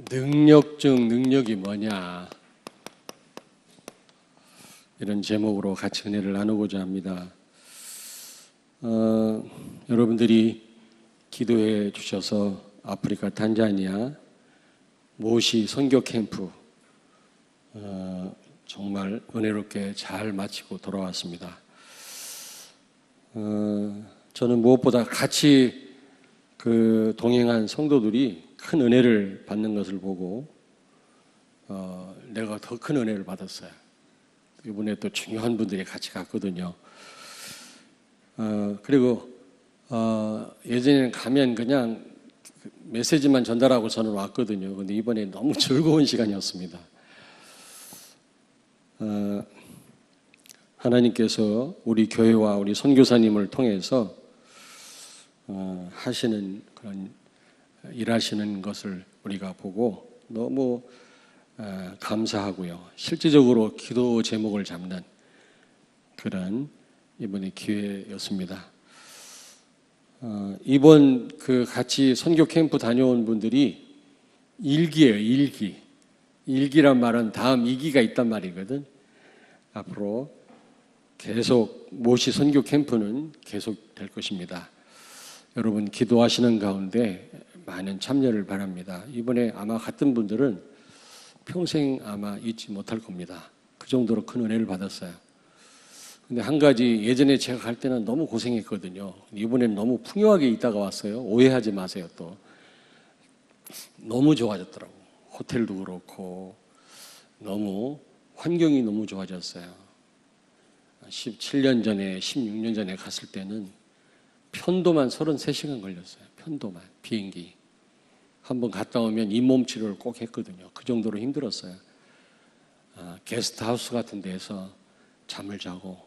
능력 중 능력이 뭐냐, 이런 제목으로 같이 은혜를 나누고자 합니다. 여러분들이 기도해 주셔서 아프리카 탄자니아 모시 선교 캠프 정말 은혜롭게 잘 마치고 돌아왔습니다. 저는 무엇보다 같이 동행한 성도들이 큰 은혜를 받는 것을 보고 내가 더 큰 은혜를 받았어요. 이번에 또 중요한 분들이 같이 갔거든요. 그리고 예전에는 가면 그냥 메시지만 전달하고 저는 왔거든요. 근데 이번에 너무 즐거운 시간이었습니다. 하나님께서 우리 교회와 우리 선교사님을 통해서 하시는 그런 일하시는 것을 우리가 보고 너무 감사하고요. 실질적으로 기도 제목을 잡는 그런 이번에 기회였습니다. 이번 같이 선교 캠프 다녀온 분들이 일기예요. 일기란 말은 다음 2기가 있단 말이거든. 앞으로 계속 모시 선교 캠프는 계속 될 것입니다. 여러분 기도하시는 가운데 많은 참여를 바랍니다. 이번에 아마 갔던 분들은 평생 아마 잊지 못할 겁니다. 그 정도로 큰 은혜를 받았어요. 근데 한 가지, 예전에 제가 갈 때는 너무 고생했거든요. 이번에는 너무 풍요하게 있다가 왔어요. 오해하지 마세요. 또 너무 좋아졌더라고. 호텔도 그렇고 너무 환경이 너무 좋아졌어요. 17년 전에 16년 전에 갔을 때는 편도만 33시간 걸렸어요. 편도만, 비행기. 한번 갔다 오면 잇몸 치료를 꼭 했거든요. 그 정도로 힘들었어요. 게스트하우스 같은 데서 잠을 자고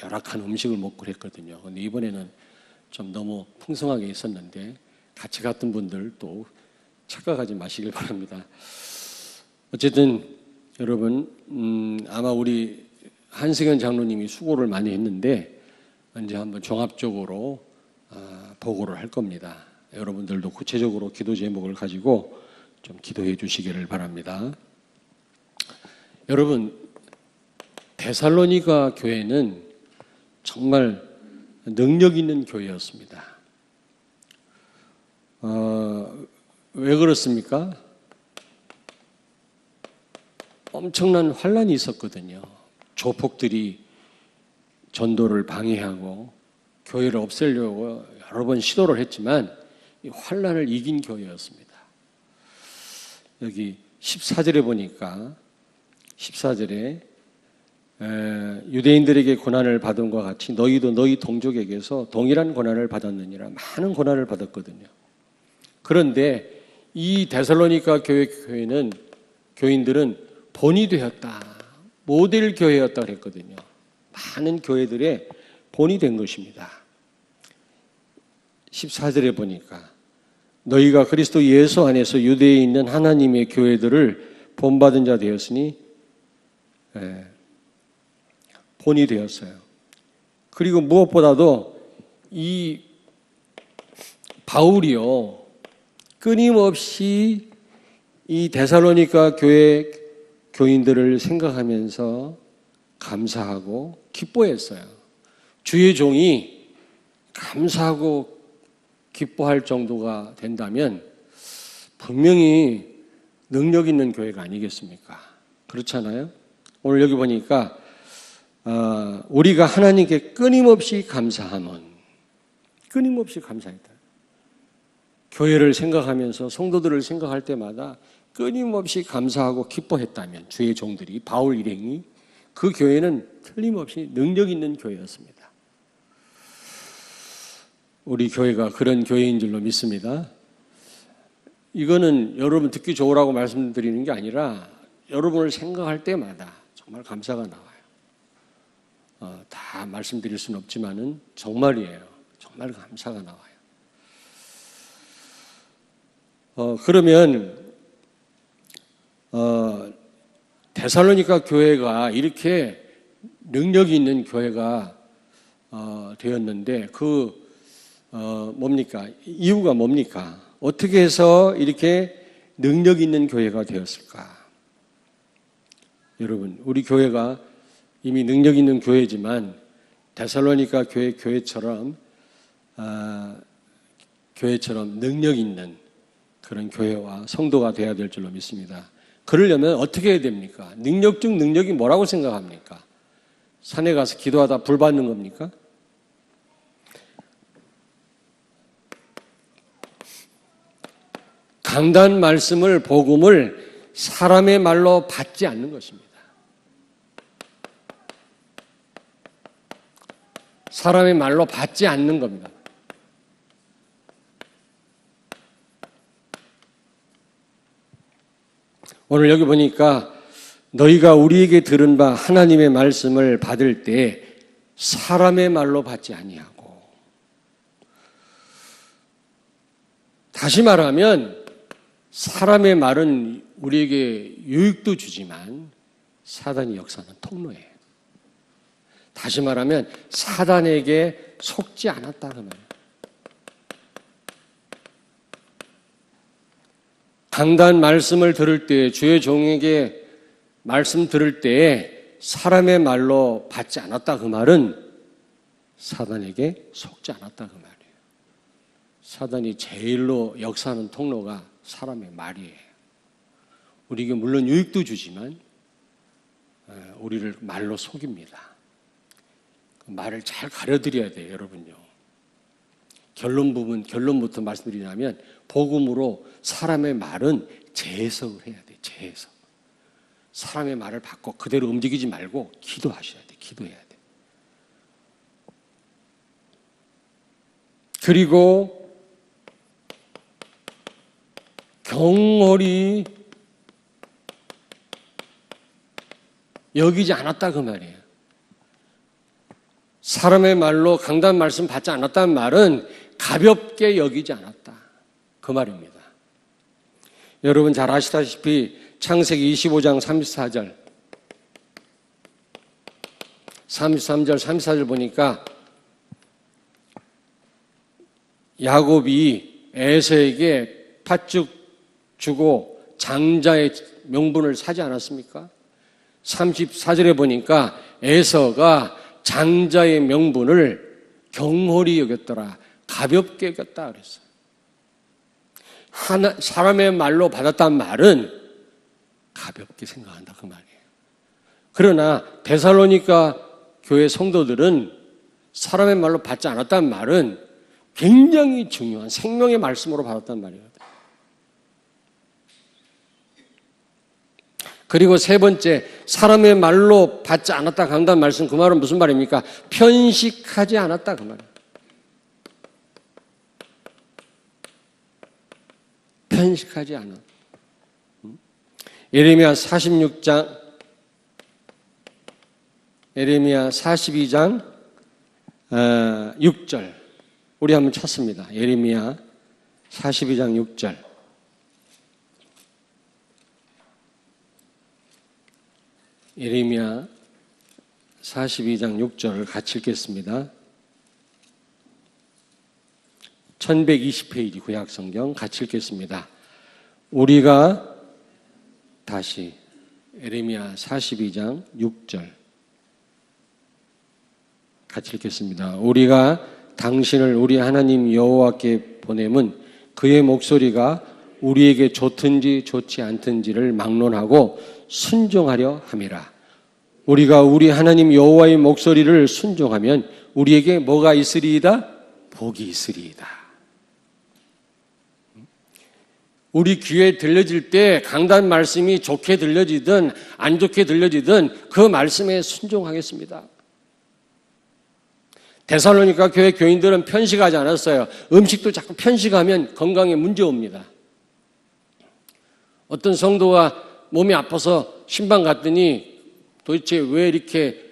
열악한 음식을 먹고 그랬거든요. 근데 이번에는 좀 너무 풍성하게 있었는데 같이 갔던 분들 또 착각하지 마시길 바랍니다. 어쨌든 여러분 아마 우리 한승현 장로님이 수고를 많이 했는데 이제 한번 종합적으로 보고를 할 겁니다. 여러분들도 구체적으로 기도 제목을 가지고 좀 기도해 주시기를 바랍니다. 여러분, 데살로니가 교회는 정말 능력 있는 교회였습니다. 왜 그렇습니까? 엄청난 환란이 있었거든요. 조폭들이 전도를 방해하고 교회를 없애려고 여러 번 시도를 했지만 이 환란을 이긴 교회였습니다. 여기 14절에 보니까 14절에 유대인들에게 고난을 받은 것과 같이 너희도 너희 동족에게서 동일한 고난을 받았느니라. 많은 고난을 받았거든요. 그런데 이 데살로니가 교회는 교인들은 본이 되었다. 모델 교회였다 그랬거든요. 많은 교회들의 본이 된 것입니다. 14절에 보니까 너희가 그리스도 예수 안에서 유대에 있는 하나님의 교회들을 본받은 자 되었으니 본이 되었어요. 그리고 무엇보다도 이 바울이요 끊임없이 이 데살로니가 교회 교인들을 생각하면서 감사하고 기뻐했어요. 주의 종이 감사하고 기뻐할 정도가 된다면 분명히 능력 있는 교회가 아니겠습니까? 그렇잖아요? 오늘 여기 보니까 우리가 하나님께 끊임없이 감사함은, 끊임없이 감사했다. 교회를 생각하면서 성도들을 생각할 때마다 끊임없이 감사하고 기뻐했다면 주의 종들이, 바울 일행이, 그 교회는 틀림없이 능력 있는 교회였습니다. 우리 교회가 그런 교회인 줄로 믿습니다. 이거는 여러분 듣기 좋으라고 말씀드리는 게 아니라 여러분을 생각할 때마다 정말 감사가 나와요. 다 말씀드릴 수는 없지만은 정말이에요. 정말 감사가 나와요. 그러면 데살로니가 교회가 이렇게 능력이 있는 교회가 되었는데 뭡니까? 이유가 뭡니까? 어떻게 해서 이렇게 능력 있는 교회가 되었을까? 여러분, 우리 교회가 이미 능력 있는 교회지만 데살로니가 교회처럼 능력 있는 그런 교회와 성도가 되어야 될 줄로 믿습니다. 그러려면 어떻게 해야 됩니까? 능력 중 능력이 뭐라고 생각합니까? 산에 가서 기도하다 불 받는 겁니까? 강단 말씀을, 복음을 사람의 말로 받지 않는 것입니다. 사람의 말로 받지 않는 겁니다. 오늘 여기 보니까 너희가 우리에게 들은 바 하나님의 말씀을 받을 때 사람의 말로 받지 아니하고, 다시 말하면 사람의 말은 우리에게 유익도 주지만 사단이 역사하는 통로예요. 다시 말하면 사단에게 속지 않았다 그 말이에요. 강단 말씀을 들을 때, 주의 종에게 말씀 들을 때에 사람의 말로 받지 않았다 그 말은 사단에게 속지 않았다 그 말이에요. 사단이 제일로 역사하는 통로가 사람의 말이에요. 우리에게 물론 유익도 주지만 우리를 말로 속입니다. 말을 잘 가려드려야 돼요, 여러분요. 결론부터 말씀드리자면 복음으로 사람의 말은 재해석을 해야 돼요. 재해석. 사람의 말을 받고 그대로 움직이지 말고 기도하셔야 돼요. 기도해야 돼요. 그리고 경홀히 여기지 않았다 그 말이에요. 사람의 말로 강단 말씀 받지 않았다는 말은 가볍게 여기지 않았다 그 말입니다. 여러분 잘 아시다시피 창세기 25장 34절 34절 보니까 야곱이 에서에게 팥죽 주고 장자의 명분을 사지 않았습니까? 34절에 보니까 에서가 장자의 명분을 경홀히 여겼더라, 가볍게 여겼다 그랬어요. 사람의 말로 받았단 말은 가볍게 생각한다 그 말이에요. 그러나 데살로니가 교회 성도들은 사람의 말로 받지 않았단 말은 굉장히 중요한 생명의 말씀으로 받았단 말이에요. 그리고 세 번째, 사람의 말로 받지 않았다 강단 말씀, 그 말은 무슨 말입니까? 편식하지 않았다 그 말이에요. 편식하지 않아. 예레미야 42장 예레미야 42장 6절 우리 한번 찾습니다. 예레미야 42장 6절. 예레미야 42장 6절을 같이 읽겠습니다. 1120페이지 구약성경 같이 읽겠습니다. 우리가 다시 예레미야 42장 6절 같이 읽겠습니다. 우리가 당신을 우리 하나님 여호와께 보냄은 그의 목소리가 우리에게 좋든지 좋지 않든지를 막론하고 순종하려 함이라. 우리가 우리 하나님 여호와의 목소리를 순종하면 우리에게 뭐가 있으리이다? 복이 있으리이다. 우리 귀에 들려질 때 강단 말씀이 좋게 들려지든 안 좋게 들려지든 그 말씀에 순종하겠습니다. 데살로니가 교회 교인들은 편식하지 않았어요. 음식도 자꾸 편식하면 건강에 문제 옵니다. 어떤 성도가 몸이 아파서 신방 갔더니 도대체 왜 이렇게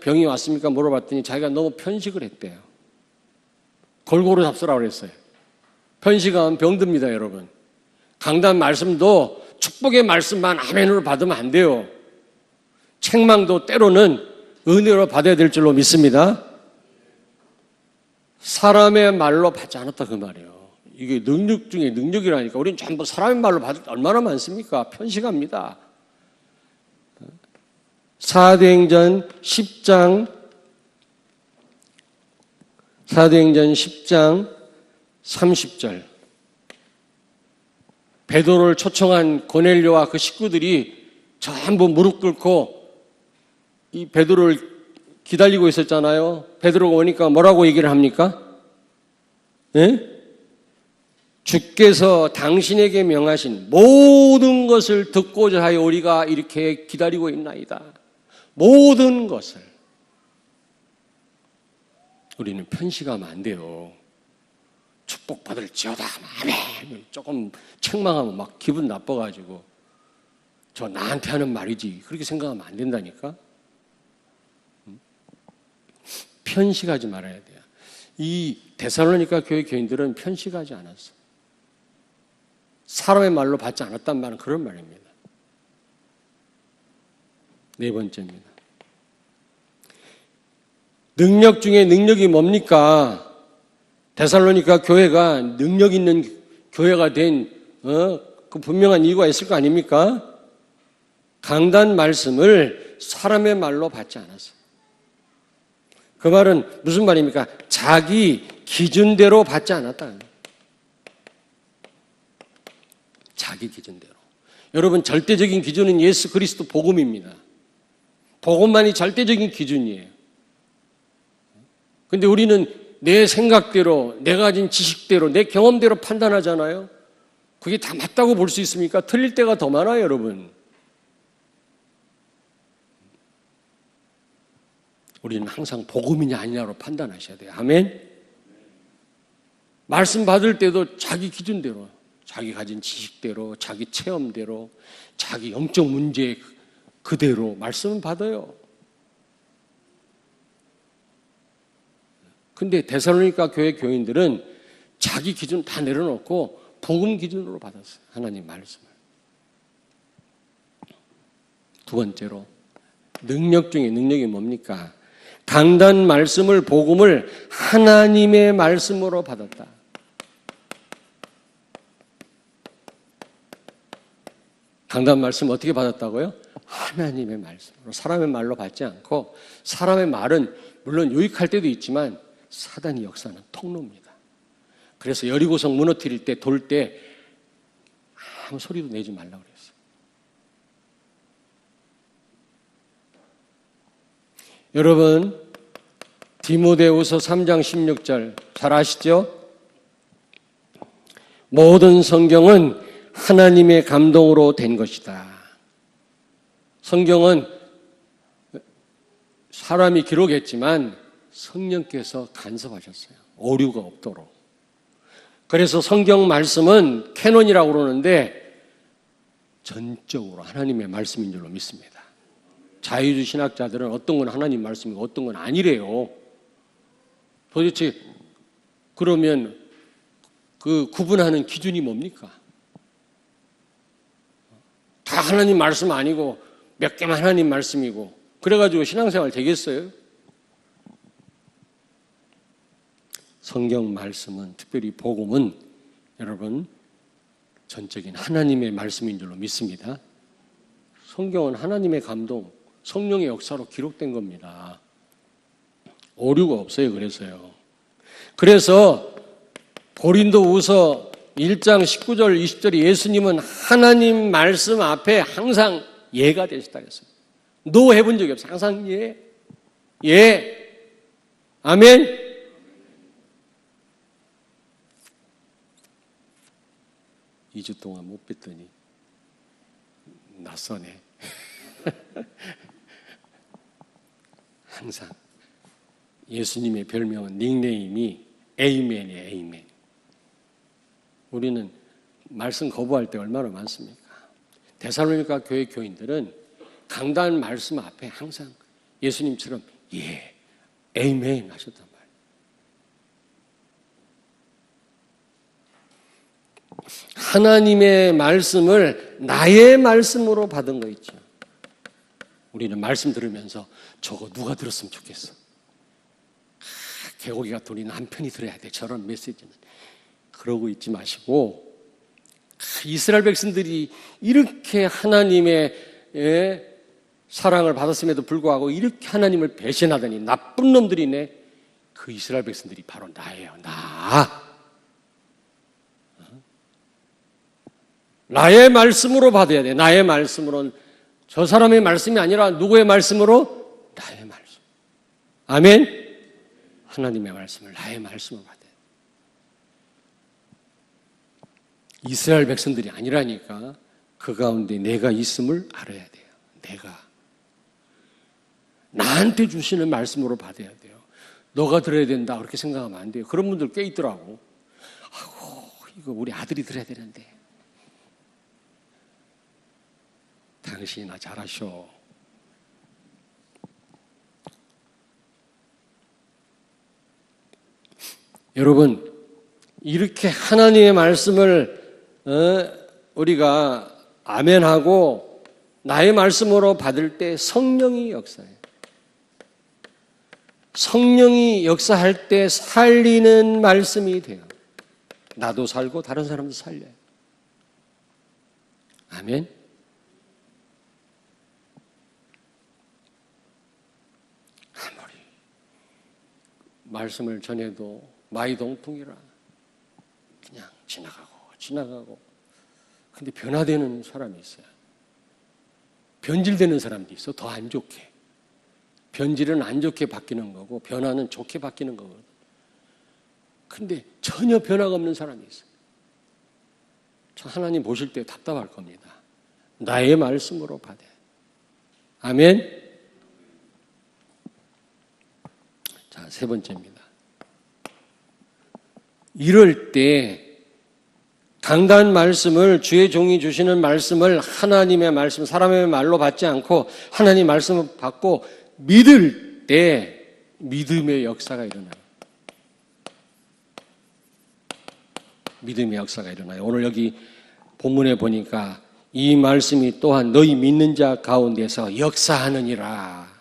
병이 왔습니까? 물어봤더니 자기가 너무 편식을 했대요. 골고루 잡수라고 그랬어요. 편식하면 병듭니다, 여러분. 강단 말씀도 축복의 말씀만 아멘으로 받으면 안 돼요. 책망도 때로는 은혜로 받아야 될 줄로 믿습니다. 사람의 말로 받지 않았다 그 말이에요. 이게 능력 중에 능력이라니까. 우리는 전부 사람의 말로 받을 때 얼마나 많습니까? 편식합니다. 사도행전 10장 30절. 베드로를 초청한 고넬료와 그 식구들이 전부 무릎 꿇고 이 베드로를 기다리고 있었잖아요. 베드로가 오니까 뭐라고 얘기를 합니까? 예? 주께서 당신에게 명하신 모든 것을 듣고자 하여 우리가 이렇게 기다리고 있나이다. 모든 것을. 우리는 편식하면 안 돼요. 축복받을지어다. 아멘. 조금 책망하면 막 기분 나빠가지고 저 나한테 하는 말이지. 그렇게 생각하면 안 된다니까. 편식하지 말아야 돼요. 이 데살로니가 교회 교인들은 편식하지 않았어. 사람의 말로 받지 않았단 말은 그런 말입니다. 네 번째입니다. 능력 중에 능력이 뭡니까? 데살로니가 교회가 능력 있는 교회가 된 그 분명한 이유가 있을 거 아닙니까? 강단 말씀을 사람의 말로 받지 않았어요. 그 말은 무슨 말입니까? 자기 기준대로 받지 않았다. 자기 기준대로. 여러분, 절대적인 기준은 예수 그리스도 복음입니다. 복음만이 절대적인 기준이에요. 근데 우리는 내 생각대로, 내가 가진 지식대로, 내 경험대로 판단하잖아요. 그게 다 맞다고 볼 수 있습니까? 틀릴 때가 더 많아요, 여러분. 우리는 항상 복음이냐 아니냐로 판단하셔야 돼요. 아멘? 말씀 받을 때도 자기 기준대로, 자기 가진 지식대로, 자기 체험대로, 자기 영적 문제 그대로 말씀을 받아요. 근데 데살로니가 교회 교인들은 자기 기준 다 내려놓고 복음 기준으로 받았어요. 하나님 말씀을. 두 번째로, 능력 중에 능력이 뭡니까? 강단 말씀을, 복음을 하나님의 말씀으로 받았다. 강단 말씀 어떻게 받았다고요? 하나님의 말씀으로. 사람의 말로 받지 않고, 사람의 말은 물론 유익할 때도 있지만 사단이 역사하는 통로입니다. 그래서 여리고성 무너뜨릴 때, 돌 때 아무 소리도 내지 말라고 그랬어요. 여러분, 디모데후서 3장 16절 잘 아시죠? 모든 성경은 하나님의 감동으로 된 것이다. 성경은 사람이 기록했지만 성령께서 간섭하셨어요. 오류가 없도록. 그래서 성경 말씀은 캐논이라고 그러는데 전적으로 하나님의 말씀인 줄로 믿습니다. 자유주의 신학자들은 어떤 건 하나님 말씀이고 어떤 건 아니래요. 도대체 그러면 그 구분하는 기준이 뭡니까? 다 하나님 말씀 아니고 몇 개만 하나님 말씀이고 그래가지고 신앙생활 되겠어요? 성경 말씀은, 특별히 복음은 여러분 전적인 하나님의 말씀인 줄로 믿습니다. 성경은 하나님의 감동, 성령의 역사로 기록된 겁니다. 오류가 없어요. 그래서 고린도후서 1장 19절 20절에 예수님은 하나님 말씀 앞에 항상 예가 되셨다 그랬어요. 노 해본 적이 없어요. 항상 예. 아멘. 이 주 동안 못 뵀더니 낯서네. 항상 예수님의 별명은 닉네임이 에이맨이에요. 에이맨. 우리는 말씀 거부할 때 얼마나 많습니까? 데살로니가 교회 교인들은 강단 말씀 앞에 항상 예수님처럼 예, 에이맨 하셨단 말이에요. 하나님의 말씀을 나의 말씀으로 받은 거 있죠. 우리는 말씀 들으면서 저거 누가 들었으면 좋겠어. 개고기가 돈이 남편이 들어야 돼. 저런 메시지는. 그러고 있지 마시고, 이스라엘 백성들이 이렇게 하나님의 사랑을 받았음에도 불구하고 이렇게 하나님을 배신하더니 나쁜 놈들이네. 그 이스라엘 백성들이 바로 나예요. 나의 말씀으로 받아야 돼. 나의 말씀으로는 저 사람의 말씀이 아니라 누구의 말씀으로? 나의 말씀. 아멘. 하나님의 말씀을 나의 말씀으로 받아야 돼. 이스라엘 백성들이 아니라니까. 그 가운데 내가 있음을 알아야 돼요. 내가 나한테 주시는 말씀으로 받아야 돼요. 너가 들어야 된다 그렇게 생각하면 안 돼요. 그런 분들 꽤 있더라고. 아이고, 이거 우리 아들이 들어야 되는데. 당신이나 잘하셔. 여러분, 이렇게 하나님의 말씀을 우리가 아멘하고 나의 말씀으로 받을 때 성령이 역사해요. 성령이 역사할 때 살리는 말씀이 돼요. 나도 살고 다른 사람도 살려요. 아멘. 아무리 말씀을 전해도 마이동풍이라 그냥 지나가고 근데 변화되는 사람이 있어요. 변질되는 사람도 있어. 더 안 좋게. 변질은 안 좋게 바뀌는 거고 변화는 좋게 바뀌는 거거든. 근데 전혀 변화가 없는 사람이 있어요. 저 하나님 보실 때 답답할 겁니다. 나의 말씀으로 받아요. 아멘. 자, 세 번째입니다. 이럴 때 강단 말씀을, 주의 종이 주시는 말씀을 하나님의 말씀, 사람의 말로 받지 않고 하나님 말씀을 받고 믿을 때 믿음의 역사가 일어나요. 믿음의 역사가 일어나요. 오늘 여기 본문에 보니까 이 말씀이 또한 너희 믿는 자 가운데서 역사하느니라.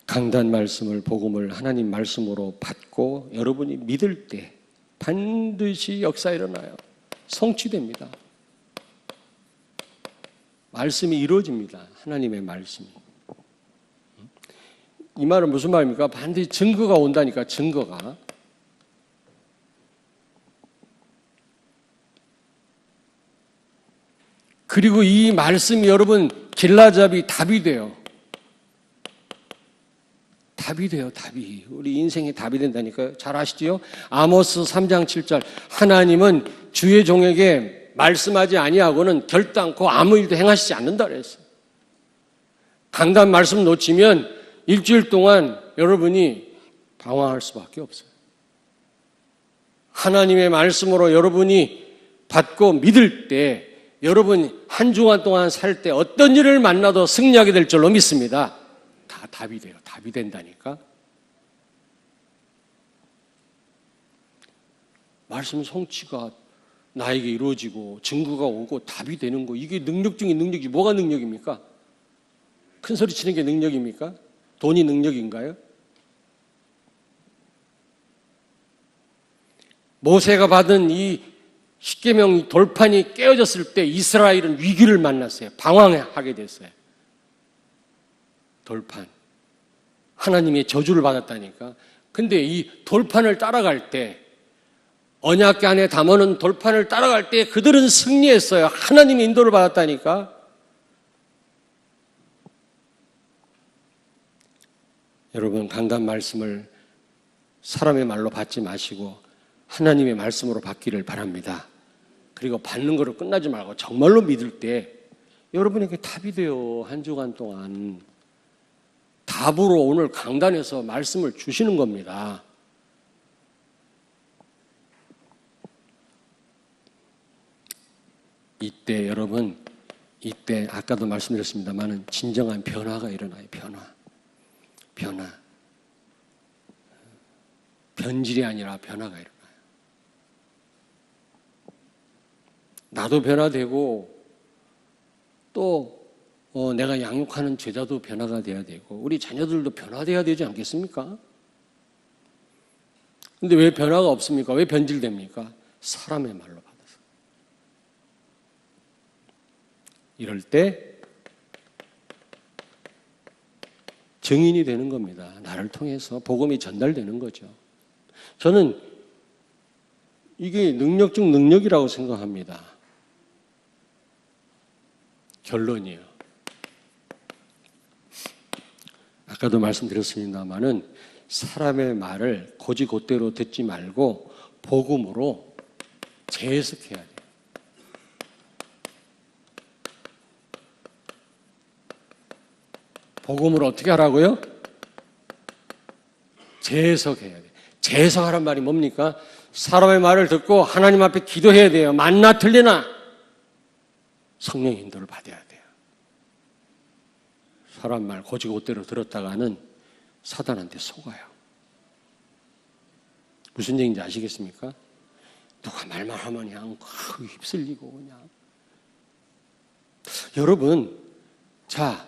강단 말씀을, 복음을 하나님 말씀으로 받고 여러분이 믿을 때 반드시 역사 일어나요. 성취됩니다. 말씀이 이루어집니다. 하나님의 말씀이. 이 말은 무슨 말입니까? 반드시 증거가 온다니까, 증거가. 그리고 이 말씀이 여러분 길라잡이 답이 돼요. 답이 돼요, 답이. 우리 인생에 답이 된다니까요. 잘 아시지요? 아모스 3장 7절. 하나님은 주의 종에게 말씀하지 아니하고는 결단코 아무 일도 행하시지 않는다 그랬어요. 강단 말씀 놓치면 일주일 동안 여러분이 방황할 수밖에 없어요. 하나님의 말씀으로 여러분이 받고 믿을 때 여러분 한 주간 동안 살 때 어떤 일을 만나도 승리하게 될 줄로 믿습니다. 다 답이 돼요. 답이 된다니까. 말씀 성취가 나에게 이루어지고 증거가 오고 답이 되는 거, 이게 능력 중에 능력이 뭐가 능력입니까? 큰 소리 치는 게 능력입니까? 돈이 능력인가요? 모세가 받은 이 십계명 돌판이 깨어졌을 때 이스라엘은 위기를 만났어요. 방황하게 됐어요. 돌판. 하나님의 저주를 받았다니까. 근데 이 돌판을 따라갈 때, 언약궤 안에 담아놓은 돌판을 따라갈 때 그들은 승리했어요. 하나님의 인도를 받았다니까. 여러분, 강단 말씀을 사람의 말로 받지 마시고 하나님의 말씀으로 받기를 바랍니다. 그리고 받는 거로 끝나지 말고 정말로 믿을 때 여러분에게 답이 돼요. 한 주간 동안. 답으로 오늘 강단에서 말씀을 주시는 겁니다. 이때 여러분, 이때 아까도 말씀드렸습니다만 진정한 변화가 일어나요. 변화. 변질이 아니라 변화가 일어나요. 나도 변화되고 또 내가 양육하는 제자도 변화가 돼야 되고 우리 자녀들도 변화돼야 되지 않겠습니까? 근데 왜 변화가 없습니까? 왜 변질됩니까? 사람의 말로 받아서. 이럴 때 증인이 되는 겁니다. 나를 통해서 복음이 전달되는 거죠. 저는 이게 능력 중 능력이라고 생각합니다. 결론이에요. 아까도 말씀드렸습니다마는 사람의 말을 곧이곧대로 듣지 말고 복음으로 재해석해야 돼요. 복음으로 어떻게 하라고요? 재해석해야 돼요. 재해석하란 말이 뭡니까? 사람의 말을 듣고 하나님 앞에 기도해야 돼요. 맞나 틀리나? 성령 인도를 받아야 돼요. 사람 말 곧이곧대로 들었다가는 사단한테 속아요. 무슨 얘기인지 아시겠습니까? 누가 말만 하면 그냥 휩쓸리고 그냥. 여러분, 자,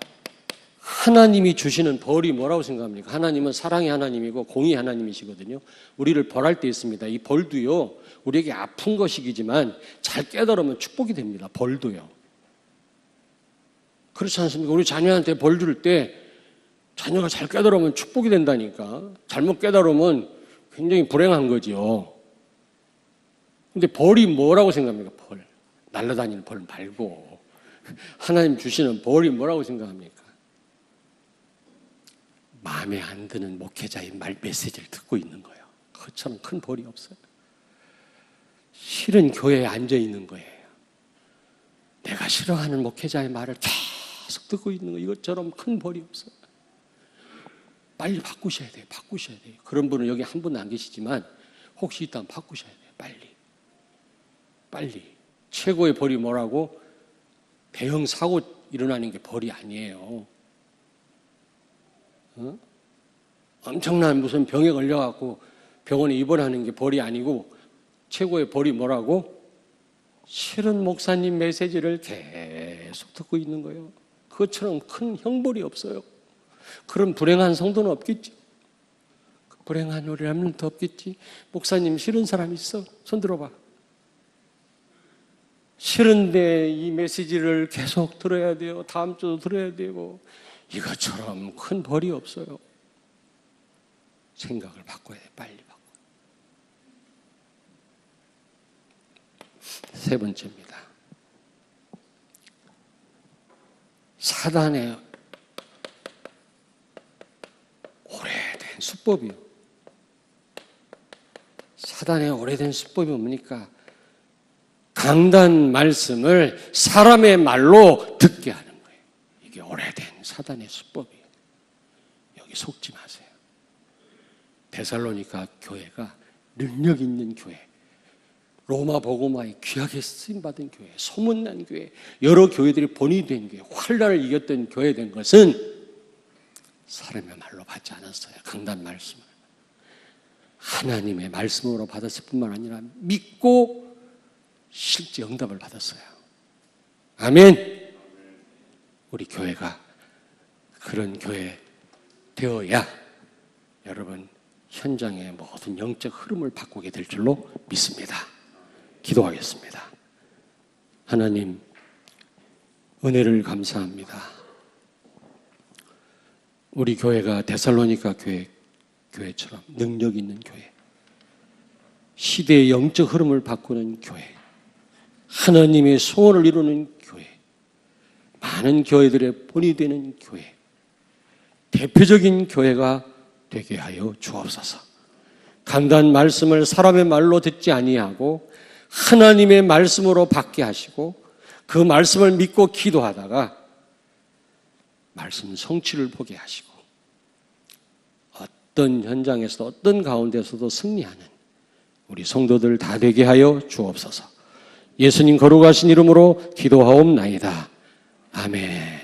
하나님이 주시는 벌이 뭐라고 생각합니까? 하나님은 사랑의 하나님이고 공의의 하나님이시거든요. 우리를 벌할 때 있습니다. 이 벌도요, 우리에게 아픈 것이기지만 잘 깨달으면 축복이 됩니다. 벌도요. 그렇지 않습니까? 우리 자녀한테 벌 줄 때 자녀가 잘 깨달으면 축복이 된다니까. 잘못 깨달으면 굉장히 불행한 거죠. 근데 벌이 뭐라고 생각합니까? 벌. 날아다니는 벌 말고. 하나님 주시는 벌이 뭐라고 생각합니까? 마음에 안 드는 목회자의 메시지를 듣고 있는 거예요. 그것처럼 큰 벌이 없어요. 싫은 교회에 앉아 있는 거예요. 내가 싫어하는 목회자의 말을 계속 듣고 있는 거, 이것처럼 큰 벌이 없어요. 빨리 바꾸셔야 돼요. 바꾸셔야 돼요. 그런 분은 여기 한 분은 안 계시지만 혹시 있다면 바꾸셔야 돼요. 빨리. 빨리. 최고의 벌이 뭐라고? 대형 사고 일어나는 게 벌이 아니에요. 엄청난 무슨 병에 걸려갖고 병원에 입원하는 게 벌이 아니고 최고의 벌이 뭐라고? 싫은 목사님 메시지를 계속 듣고 있는 거예요. 그것처럼 큰 형벌이 없어요. 그런 불행한 성도는 없겠지. 불행한 우리 렘넌트 없겠지. 목사님 싫은 사람 있어? 손 들어봐. 싫은데 이 메시지를 계속 들어야 돼요. 다음 주도 들어야 되고. 이것처럼 큰 벌이 없어요. 생각을 바꿔야 돼. 빨리 바꿔. 세 번째입니다. 사단의 오래된 수법이요. 사단의 오래된 수법이 뭡니까? 강단 말씀을 사람의 말로 듣게 하는 거예요. 이게 오래된 사단의 수법이에요. 여기 속지 마세요. 데살로니가 교회가 능력 있는 교회, 로마 복음화에 귀하게 쓰임받은 교회, 소문난 교회, 여러 교회들이 본이 된 교회, 환란을 이겼던 교회 된 것은 사람의 말로 받지 않았어요. 강단 말씀을. 하나님의 말씀으로 받았을 뿐만 아니라 믿고 실제 응답을 받았어요. 아멘. 우리 교회가 그런 교회 되어야 여러분 현장의 모든 영적 흐름을 바꾸게 될 줄로 믿습니다. 기도하겠습니다. 하나님, 은혜를 감사합니다. 우리 교회가 데살로니가 교회처럼 능력 있는 교회, 시대의 영적 흐름을 바꾸는 교회, 하나님의 소원을 이루는 교회, 많은 교회들의 본이 되는 교회, 대표적인 교회가 되게 하여 주옵소서. 강단 말씀을 사람의 말로 듣지 아니하고 하나님의 말씀으로 받게 하시고 그 말씀을 믿고 기도하다가 말씀 성취를 보게 하시고 어떤 현장에서도 어떤 가운데서도 승리하는 우리 성도들 다 되게 하여 주옵소서. 예수님 거룩하신 이름으로 기도하옵나이다. 아멘.